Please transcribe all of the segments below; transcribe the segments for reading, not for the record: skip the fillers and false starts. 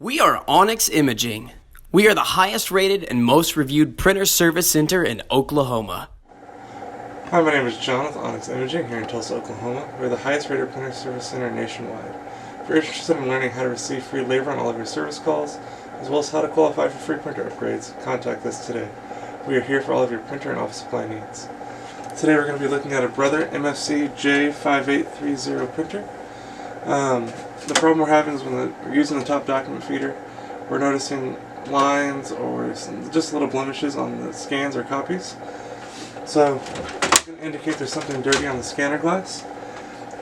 We are Onyx Imaging. We are the highest rated and most reviewed printer service center in Oklahoma. Hi, my name is John with Onyx Imaging here in Tulsa, Oklahoma. We're the highest rated printer service center nationwide. If you're interested in learning how to receive free labor on all of your service calls, as well as how to qualify for free printer upgrades, contact us today. We are here for all of your printer and office supply needs. Today we're going to be looking at a Brother MFC-J5830 printer. The problem we're having is when we're using the top document feeder, we're noticing lines or just little blemishes on the scans or copies. So it's going to indicate there's something dirty on the scanner glass.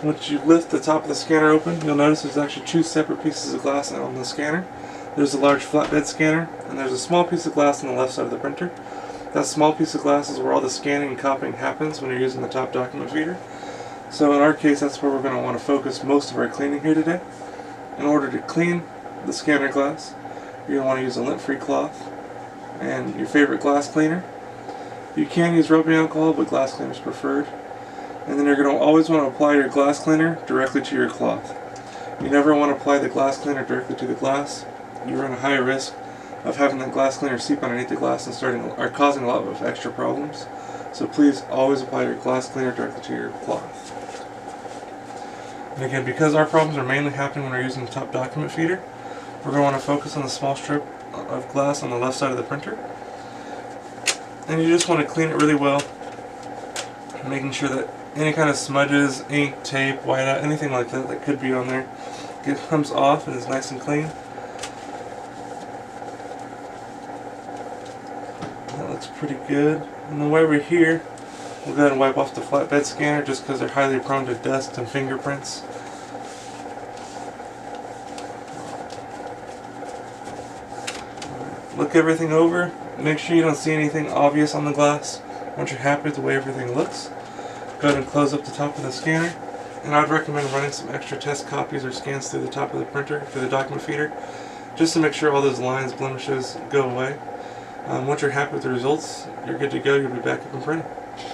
Once you lift the top of the scanner open, you'll notice there's actually two separate pieces of glass on the scanner. There's a large flatbed scanner, and there's a small piece of glass on the left side of the printer. That small piece of glass is where all the scanning and copying happens when you're using the top document feeder. So in our case, that's where we're going to want to focus most of our cleaning here today. In order to clean the scanner glass, you're going to want to use a lint-free cloth and your favorite glass cleaner. You can use rubbing alcohol, but glass cleaner is preferred. And then you're going to always want to apply your glass cleaner directly to your cloth. You never want to apply the glass cleaner directly to the glass. You run a high risk of having the glass cleaner seep underneath the glass and causing a lot of extra problems. So please always apply your glass cleaner directly to your cloth. And again, because our problems are mainly happening when we're using the top document feeder, we're going to want to focus on the small strip of glass on the left side of the printer. And you just want to clean it really well, making sure that any kind of smudges, ink, tape, whiteout, anything like that that could be on there, it comes off and is nice and clean. That looks pretty good. And then while we're here, we'll go ahead and wipe off the flatbed scanner just because they're highly prone to dust and fingerprints. Look everything over. Make sure you don't see anything obvious on the glass. Once you're happy with the way everything looks, go ahead and close up the top of the scanner. And I'd recommend running some extra test copies or scans through the top of the printer, through the document feeder, just to make sure all those lines, blemishes go away. Once you're happy with the results, you're good to go. You'll be back up and printing.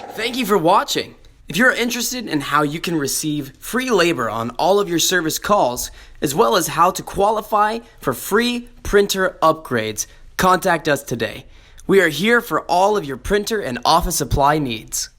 Thank you for watching. If you're interested in how you can receive free labor on all of your service calls, as well as how to qualify for free printer upgrades, contact us today. We are here for all of your printer and office supply needs.